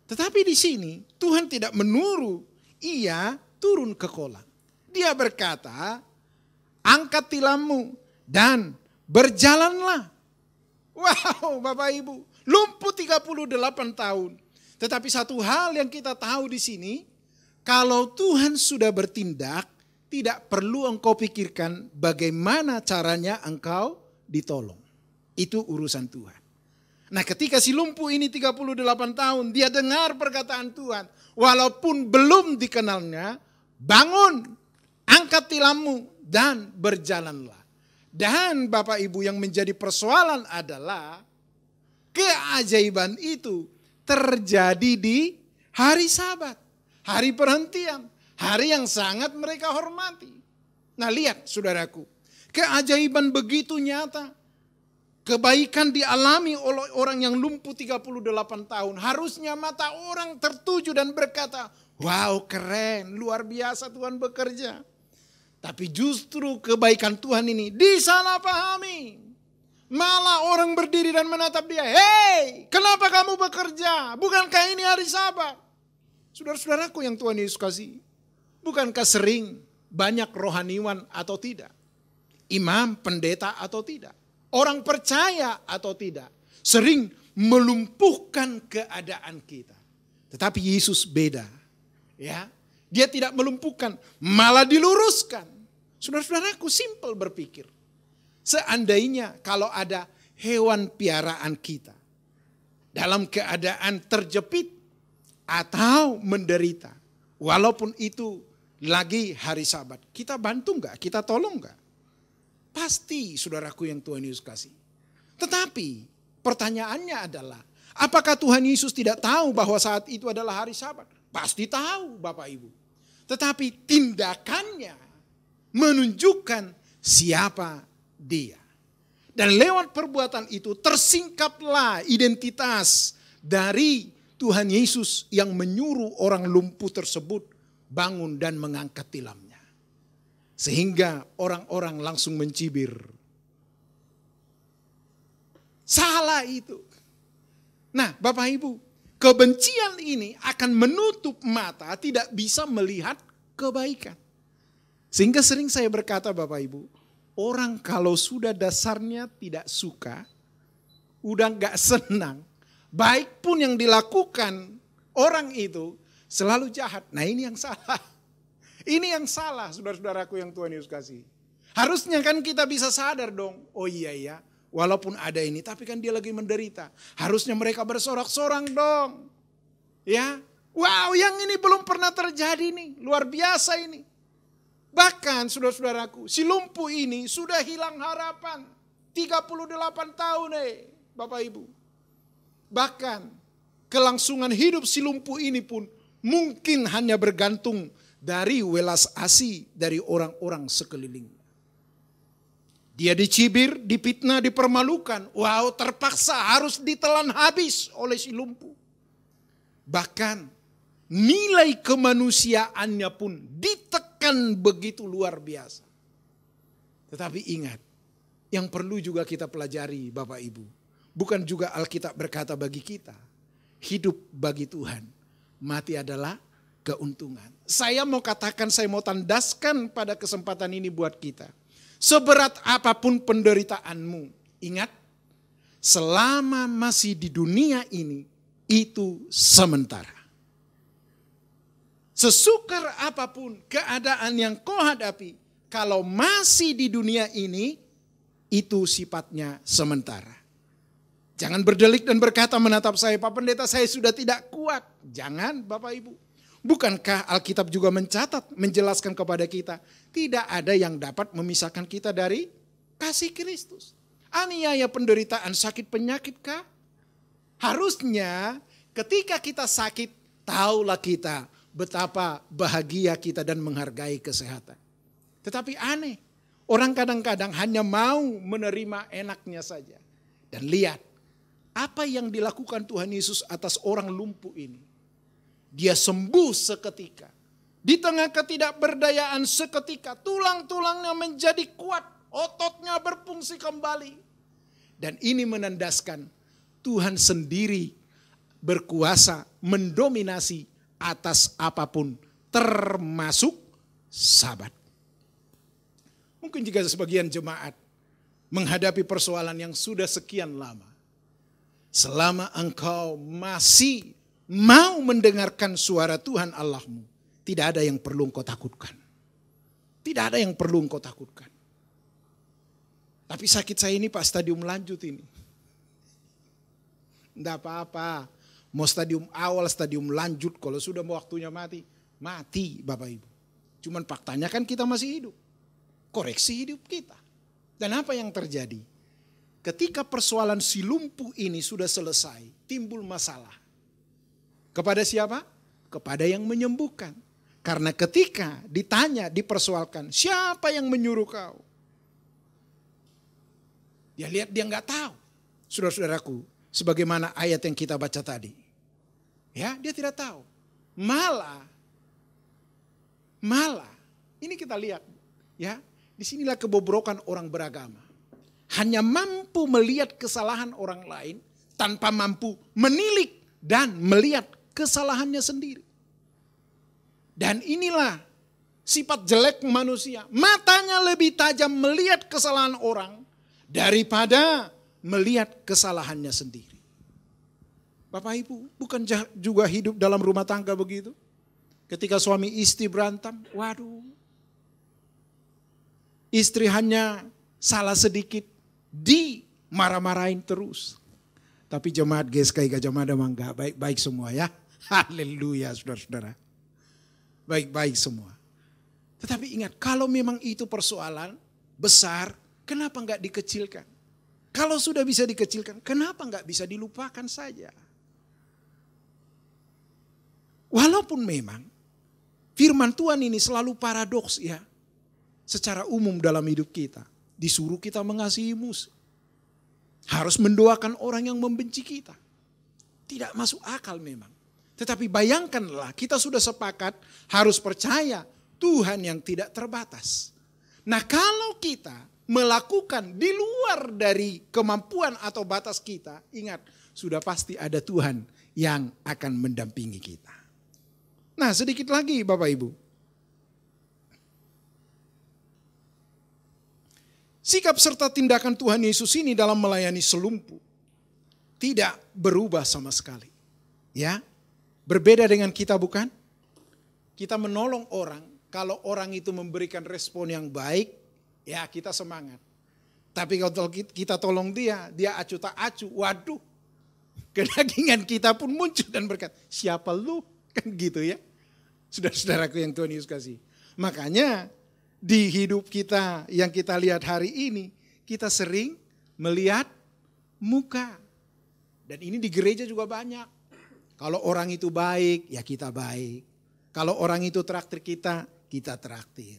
D: Tetapi di sini Tuhan tidak menyuruh ia turun ke kolam. Dia berkata, angkat tilammu dan berjalanlah. Wow, Bapak Ibu, lumpuh 38 tahun. Tetapi satu hal yang kita tahu di sini, kalau Tuhan sudah bertindak, tidak perlu engkau pikirkan bagaimana caranya engkau ditolong. Itu urusan Tuhan. Nah, ketika si lumpuh ini 38 tahun, dia dengar perkataan Tuhan. Walaupun belum dikenalnya, bangun, angkat tilammu, dan berjalanlah. Dan Bapak Ibu, yang menjadi persoalan adalah keajaiban itu terjadi di hari Sabat, hari perhentian, hari yang sangat mereka hormati. Nah, lihat saudaraku, keajaiban begitu nyata. Kebaikan dialami oleh orang yang lumpuh 38 tahun. Harusnya mata orang tertuju dan berkata, wow, keren, luar biasa Tuhan bekerja. Tapi justru kebaikan Tuhan ini disalahpahami. Malah orang berdiri dan menatap dia, hei, kenapa kamu bekerja? Bukankah ini hari Sabat? Saudara-saudaraku yang Tuhan Yesus kasih, bukankah sering banyak rohaniwan atau tidak? Imam, pendeta atau tidak? Orang percaya atau tidak, sering melumpuhkan keadaan kita. Tetapi Yesus beda. Ya, dia tidak melumpuhkan, malah diluruskan. Saudara-saudaraku, simpel berpikir. Seandainya kalau ada hewan piaraan kita dalam keadaan terjepit atau menderita, walaupun itu lagi hari Sabat, kita bantu enggak? Kita tolong enggak? Pasti, saudaraku yang Tuhan Yesus kasih. Tetapi pertanyaannya adalah, apakah Tuhan Yesus tidak tahu bahwa saat itu adalah hari Sabat? Pasti tahu Bapak Ibu. Tetapi tindakannya menunjukkan siapa dia. Dan lewat perbuatan itu tersingkaplah identitas dari Tuhan Yesus yang menyuruh orang lumpuh tersebut bangun dan mengangkat tilamnya. Sehingga orang-orang langsung mencibir. Salah itu. Nah, Bapak Ibu, kebencian ini akan menutup mata, tidak bisa melihat kebaikan. Sehingga sering saya berkata Bapak Ibu, orang kalau sudah dasarnya tidak suka, udah gak senang, baik pun yang dilakukan orang itu selalu jahat. Nah, ini yang salah. Ini yang salah, saudara-saudaraku yang Tuhan Yesus kasih. Harusnya kan kita bisa sadar dong, oh iya ya, walaupun ada ini, tapi kan dia lagi menderita. Harusnya mereka bersorak-sorang dong. Ya, wow, yang ini belum pernah terjadi nih, luar biasa ini. Bahkan saudara-saudaraku, si lumpuh ini sudah hilang harapan. 38 tahun Bapak Ibu. Bahkan kelangsungan hidup si lumpuh ini pun mungkin hanya bergantung dari welas asih dari orang-orang sekelilingnya. Dia dicibir, dipitnah, dipermalukan. Wow, terpaksa harus ditelan habis oleh si lumpuh. Bahkan nilai kemanusiaannya pun ditekan begitu luar biasa. Tetapi ingat, yang perlu juga kita pelajari Bapak Ibu. Bukan juga Alkitab berkata bagi kita, hidup bagi Tuhan, mati adalah keuntungan. Saya mau katakan, saya mau tandaskan pada kesempatan ini buat kita. Seberat apapun penderitaanmu, ingat, selama masih di dunia ini, itu sementara. Sesukar apapun keadaan yang kau hadapi, kalau masih di dunia ini, itu sifatnya sementara. Jangan berdelik dan berkata menatap saya, Pak Pendeta, saya sudah tidak kuat. Jangan Bapak Ibu. Bukankah Alkitab juga mencatat, menjelaskan kepada kita, tidak ada yang dapat memisahkan kita dari kasih Kristus. Aniaya, penderitaan, sakit, penyakit kah? Harusnya ketika kita sakit, tahulah kita betapa bahagia kita dan menghargai kesehatan. Tetapi aneh, orang kadang-kadang hanya mau menerima enaknya saja. Dan lihat, apa yang dilakukan Tuhan Yesus atas orang lumpuh ini. Dia sembuh seketika. Di tengah ketidakberdayaan seketika, tulang-tulangnya menjadi kuat, ototnya berfungsi kembali. Dan ini menandaskan Tuhan sendiri berkuasa mendominasi atas apapun, termasuk Sabat. Mungkin jika sebagian jemaat menghadapi persoalan yang sudah sekian lama, selama engkau masih mau mendengarkan suara Tuhan Allahmu, tidak ada yang perlu engkau takutkan. Tidak ada yang perlu engkau takutkan. Tapi sakit saya ini Pak stadium lanjut ini. Tidak apa-apa. Mau stadium awal, stadium lanjut. Kalau sudah waktunya mati, mati Bapak Ibu. Cuman faktanya kan kita masih hidup. Koreksi hidup kita. Dan apa yang terjadi? Ketika persoalan si lumpuh ini sudah selesai, timbul masalah. Kepada siapa? Kepada yang menyembuhkan. Karena ketika ditanya, dipersoalkan, siapa yang menyuruh kau? Dia lihat dia nggak tahu. Saudara-saudaraku, sebagaimana ayat yang kita baca tadi. Ya, dia tidak tahu. Malah, ini kita lihat, ya, disinilah kebobrokan orang beragama. Hanya mampu melihat kesalahan orang lain tanpa mampu menilik dan melihat kesalahannya sendiri. Dan inilah sifat jelek manusia. Matanya lebih tajam melihat kesalahan orang daripada melihat kesalahannya sendiri. Bapak Ibu, bukan juga hidup dalam rumah tangga begitu? Ketika suami istri berantem, waduh. Istri hanya salah sedikit, dimarah-marahin terus. Tapi jemaat GSKI Gajah Mada memang gak baik-baik semua ya. Haleluya saudara-saudara. Baik-baik semua. Tetapi ingat, kalau memang itu persoalan besar, kenapa gak dikecilkan? Kalau sudah bisa dikecilkan, kenapa gak bisa dilupakan saja? Walaupun memang firman Tuhan ini selalu paradoks ya. Secara umum dalam hidup kita. Disuruh kita mengasihi musuh. Harus mendoakan orang yang membenci kita. Tidak masuk akal memang. Tetapi bayangkanlah kita sudah sepakat harus percaya Tuhan yang tidak terbatas. Nah kalau kita melakukan di luar dari kemampuan atau batas kita, ingat sudah pasti ada Tuhan yang akan mendampingi kita. Nah sedikit lagi Bapak Ibu. Sikap serta tindakan Tuhan Yesus ini dalam melayani selumpuh tidak berubah sama sekali. Ya, berbeda dengan kita bukan? Kita menolong orang, kalau orang itu memberikan respon yang baik, ya kita semangat. Tapi kalau kita tolong dia acuh tak acuh, waduh. Kedagingan kita pun muncul dan berkata, siapa lu? Kan gitu ya. Saudara-saudaraku yang Tuhan Yesus kasih. Makanya di hidup kita yang kita lihat hari ini, kita sering melihat muka. Dan ini di gereja juga banyak. Kalau orang itu baik, ya kita baik. Kalau orang itu traktir kita, kita traktir.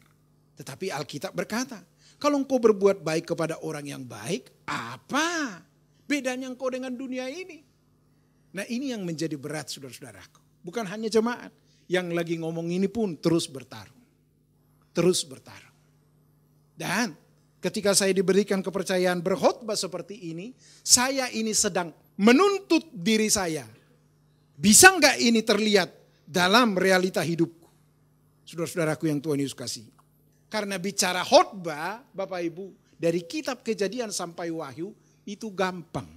D: Tetapi Alkitab berkata, kalau engkau berbuat baik kepada orang yang baik, apa bedanya engkau dengan dunia ini? Nah ini yang menjadi berat saudara-saudaraku. Bukan hanya jemaat, yang lagi ngomong ini pun terus bertarung. Terus bertarung. Dan ketika saya diberikan kepercayaan berkhotbah seperti ini, saya ini sedang menuntut diri saya. Bisa enggak ini terlihat dalam realita hidupku? Saudara-saudaraku yang Tuhan Yesus kasih. Karena bicara khotbah, Bapak Ibu, dari kitab Kejadian sampai Wahyu, itu gampang.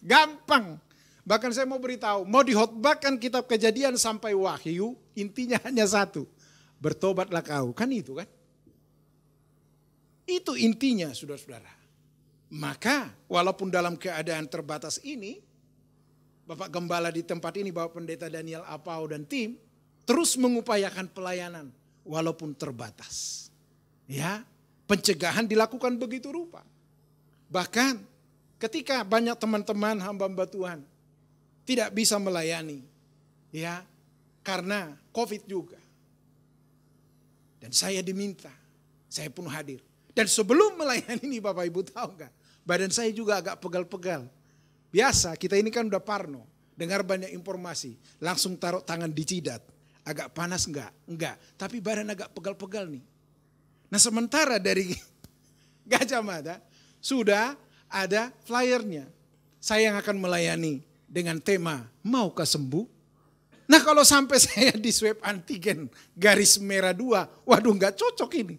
D: Gampang. Bahkan saya mau beritahu, mau dikhotbahkan kitab Kejadian sampai Wahyu, intinya hanya satu. Bertobatlah kau, kan itu kan? Itu intinya saudara-saudara. Maka walaupun dalam keadaan terbatas ini, Bapak Gembala di tempat ini, Bapak Pendeta Daniel Apau dan tim, terus mengupayakan pelayanan walaupun terbatas. Ya, pencegahan dilakukan begitu rupa. Bahkan ketika banyak teman-teman hamba-hamba Tuhan tidak bisa melayani, ya, karena COVID juga. Dan saya diminta, saya pun hadir. Dan sebelum melayani ini Bapak Ibu tahu enggak, badan saya juga agak pegal-pegal. Biasa kita ini kan udah parno, dengar banyak informasi, langsung taruh tangan di jidat. Agak panas enggak? Enggak, tapi badan agak pegal-pegal nih. Nah sementara dari Gajah Mada sudah ada flyernya. Saya yang akan melayani dengan tema, maukah sembuh? Nah kalau sampai saya di swab antigen garis merah 2, waduh nggak cocok ini.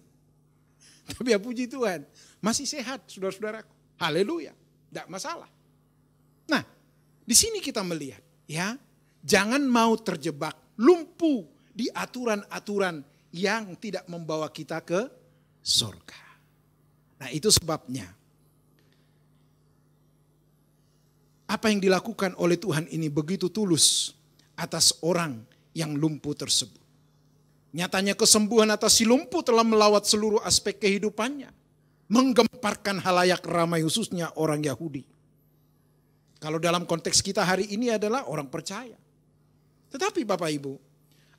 D: Tapi ya puji Tuhan, masih sehat saudara-saudaraku. Haleluya, nggak masalah. Nah di sini kita melihat ya, jangan mau terjebak lumpuh di aturan-aturan yang tidak membawa kita ke surga. Nah, itu sebabnya apa yang dilakukan oleh Tuhan ini begitu tulus atas orang yang lumpuh tersebut. Nyatanya kesembuhan atas si lumpuh telah melawat seluruh aspek kehidupannya, menggemparkan halayak ramai khususnya orang Yahudi. Kalau dalam konteks kita hari ini adalah orang percaya. Tetapi Bapak Ibu,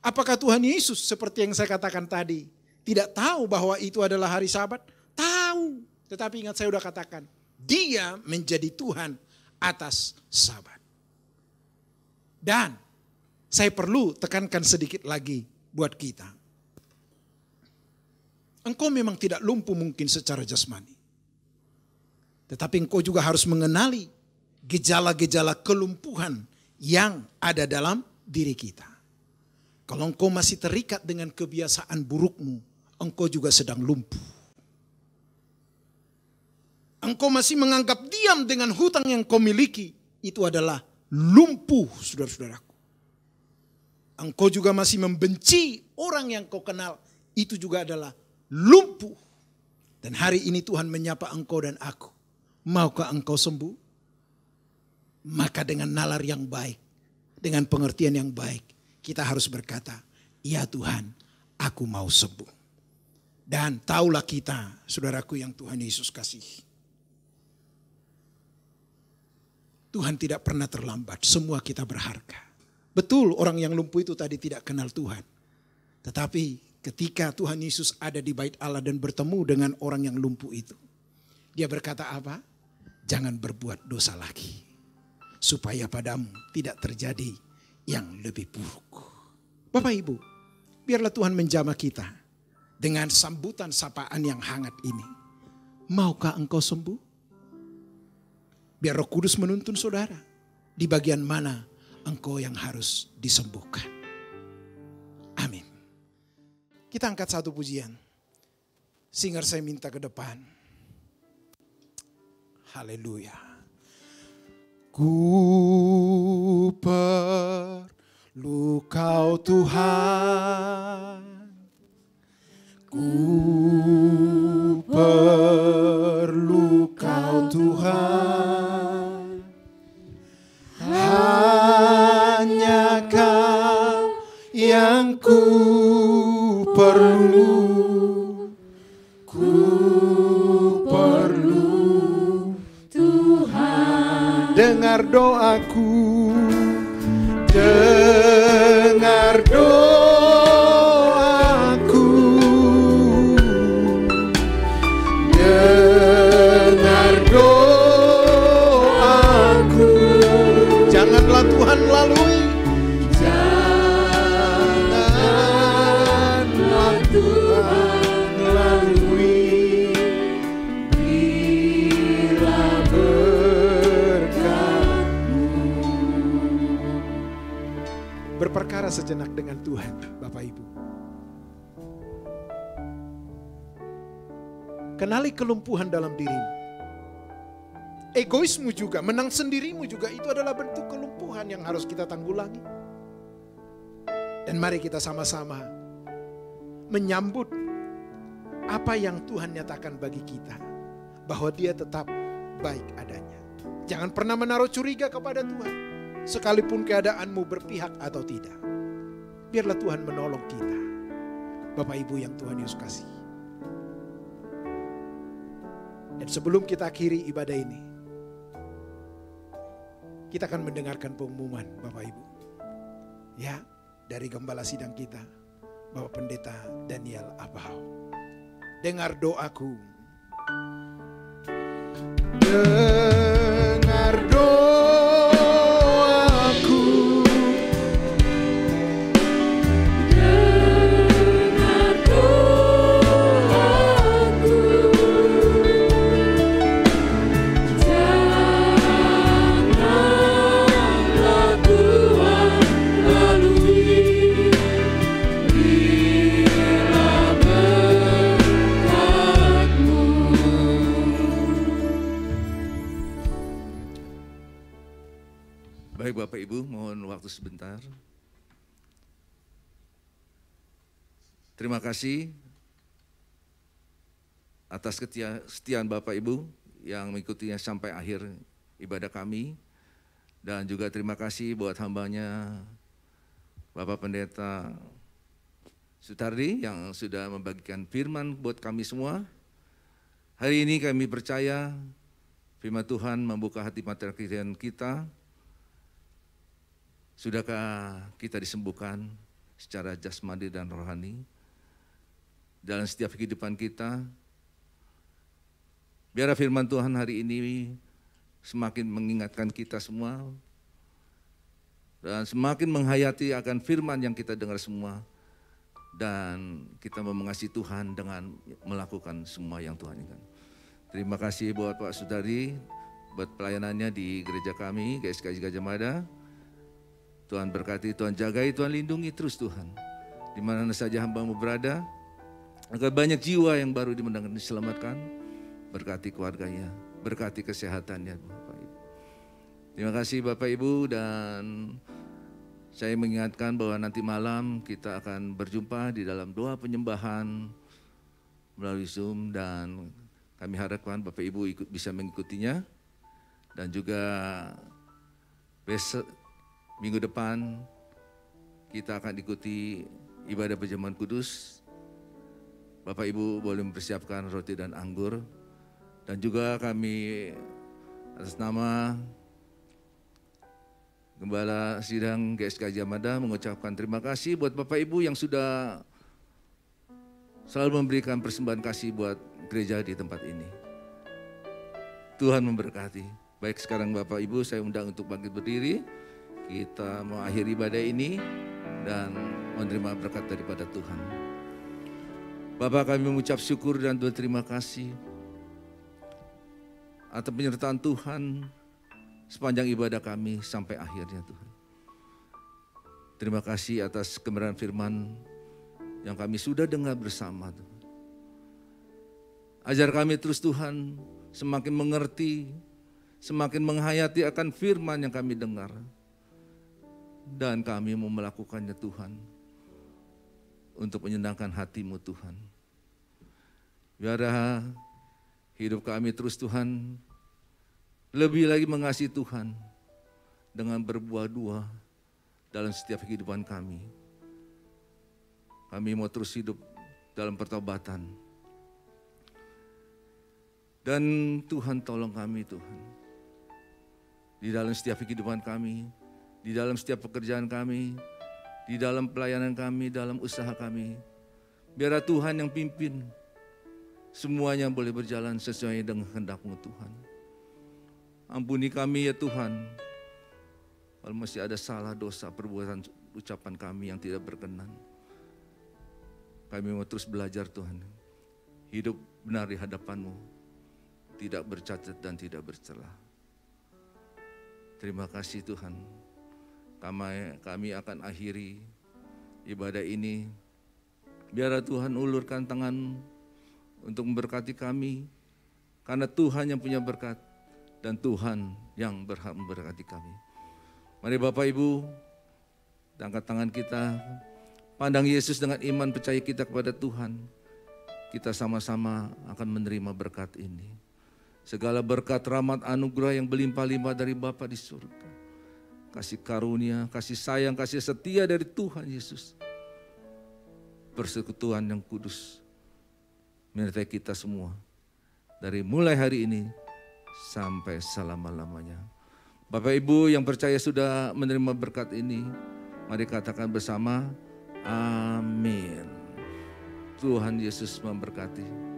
D: apakah Tuhan Yesus seperti yang saya katakan tadi tidak tahu bahwa itu adalah hari Sabat? Tahu. Tetapi ingat, saya sudah katakan, Dia menjadi Tuhan atas Sabat. Dan saya perlu tekankan sedikit lagi buat kita. Engkau memang tidak lumpuh mungkin secara jasmani. Tetapi engkau juga harus mengenali gejala-gejala kelumpuhan yang ada dalam diri kita. Kalau engkau masih terikat dengan kebiasaan burukmu, engkau juga sedang lumpuh. Engkau masih menganggap diam dengan hutang yang kau miliki, itu adalah lumpuh, saudara-saudaraku. Engkau juga masih membenci orang yang kau kenal, itu juga adalah lumpuh. Dan hari ini Tuhan menyapa engkau dan aku. Maukah engkau sembuh? Maka dengan nalar yang baik, dengan pengertian yang baik, kita harus berkata, ya Tuhan, aku mau sembuh. Dan taulah kita, saudaraku yang Tuhan Yesus kasihi, Tuhan tidak pernah terlambat, semua kita berharga. Betul, orang yang lumpuh itu tadi tidak kenal Tuhan. Tetapi ketika Tuhan Yesus ada di bait Allah dan bertemu dengan orang yang lumpuh itu, Dia berkata apa? Jangan berbuat dosa lagi, supaya padamu tidak terjadi yang lebih buruk. Bapak Ibu, biarlah Tuhan menjamah kita dengan sambutan sapaan yang hangat ini. Maukah engkau sembuh? Biar Roh Kudus menuntun saudara di bagian mana engkau yang harus disembuhkan. Amin. Kita angkat satu pujian. Singer saya minta ke depan. Haleluya. Ku perlu Kau Tuhan. Ku perlu Kau Tuhan. Hanya Kau yang ku perlu. Ku perlu Tuhan. Dengar doaku. Dengar doaku. Dengar doaku. Janganlah Tuhan lalui. Janganlah Tuhan lalui. Bila berkat-Mu. Berperkara sejenak dengan Tuhan, Bapak Ibu. Kenali kelumpuhan dalam dirimu. Egoismu juga, menang sendirimu juga, itu adalah bentuk kelumpuhan yang harus kita tanggulangi. Dan mari kita sama-sama menyambut apa yang Tuhan nyatakan bagi kita. Bahwa Dia tetap baik adanya. Jangan pernah menaruh curiga kepada Tuhan. Sekalipun keadaanmu berpihak atau tidak. Biarlah Tuhan menolong kita. Bapak Ibu yang Tuhan Yesus kasih. Dan sebelum kita akhiri ibadah ini, kita akan mendengarkan pengumuman Bapak Ibu. Ya, dari gembala sidang kita, Bapak Pendeta Daniel Abau. Dengar doaku. Dengar doaku. Dengar doaku. Janganlah Tuhan lalui. Bila berkat-Mu.
B: Baik Bapak Ibu, mohon waktu sebentar. Terima kasih atas kesetiaan Bapak Ibu yang mengikutinya sampai akhir ibadah kami. Dan juga terima kasih buat hambanya Bapak Pendeta Sutardi yang sudah membagikan firman buat kami semua. Hari ini kami percaya firman Tuhan membuka hati mata kita. Sudahkah kita disembuhkan secara jasmani dan rohani dalam setiap kehidupan kita? Biarlah firman Tuhan hari ini semakin mengingatkan kita semua dan semakin menghayati akan firman yang kita dengar semua, dan kita mengasihi Tuhan dengan melakukan semua yang Tuhan inginkan. Terima kasih buat Pak Sudari, buat pelayanannya di gereja kami, GSKI Gajah Mada. Tuhan berkati, Tuhan jagai, Tuhan lindungi terus Tuhan. Di mana saja hamba-Mu berada, agar banyak jiwa yang baru dimenangkan diselamatkan. Berkati keluarganya, berkati kesehatannya Bapak Ibu. Terima kasih Bapak Ibu, dan saya mengingatkan bahwa nanti malam kita akan berjumpa di dalam doa penyembahan melalui Zoom, dan kami harapkan Bapak Ibu bisa mengikutinya. Dan juga besok minggu depan kita akan ikuti ibadah perjamuan kudus. Bapak Ibu boleh mempersiapkan roti dan anggur. Dan juga kami atas nama Gembala Sidang GSKI Gajah Mada mengucapkan terima kasih buat Bapak Ibu yang sudah selalu memberikan persembahan kasih buat gereja di tempat ini. Tuhan memberkati. Baik, sekarang Bapak Ibu saya undang untuk bangkit berdiri. Kita mau akhiri ibadah ini dan menerima berkat daripada Tuhan. Bapak, kami mengucap syukur dan berterima kasih atas penyertaan Tuhan sepanjang ibadah kami sampai akhirnya Tuhan. Terima kasih atas kebenaran firman yang kami sudah dengar bersama Tuhan. Ajar kami terus Tuhan semakin mengerti, semakin menghayati akan firman yang kami dengar. Dan kami mau melakukannya Tuhan untuk menyenangkan hati-Mu Tuhan. Biarlah hidup kami terus Tuhan lebih lagi mengasihi Tuhan dengan berbuah-buah dalam setiap kehidupan kami. Kami mau terus hidup dalam pertobatan. Dan Tuhan tolong kami Tuhan. Di dalam setiap kehidupan kami, di dalam setiap pekerjaan kami, di dalam pelayanan kami, dalam usaha kami. Biarlah Tuhan yang pimpin. Semuanya boleh berjalan sesuai dengan kehendak-Mu Tuhan. Ampuni kami ya Tuhan, kalau masih ada salah, dosa, perbuatan, ucapan kami yang tidak berkenan. Kami mau terus belajar Tuhan, hidup benar di hadapan-Mu, tidak bercacat dan tidak bercelah. Terima kasih Tuhan, kami akan akhiri ibadah ini. Biarlah Tuhan ulurkan tangan untuk memberkati kami, karena Tuhan yang punya berkat dan Tuhan yang berhak memberkati kami. Mari Bapak Ibu, angkat tangan kita, pandang Yesus dengan iman percaya kita kepada Tuhan. Kita sama-sama akan menerima berkat ini. Segala berkat, rahmat, anugerah yang berlimpah-limpah dari Bapa di surga. Kasih karunia, kasih sayang, kasih setia dari Tuhan Yesus. Persekutuan yang kudus menyertai kita semua dari mulai hari ini sampai selama-lamanya. Bapak Ibu yang percaya sudah menerima berkat ini, mari katakan bersama, amin. Tuhan Yesus memberkati.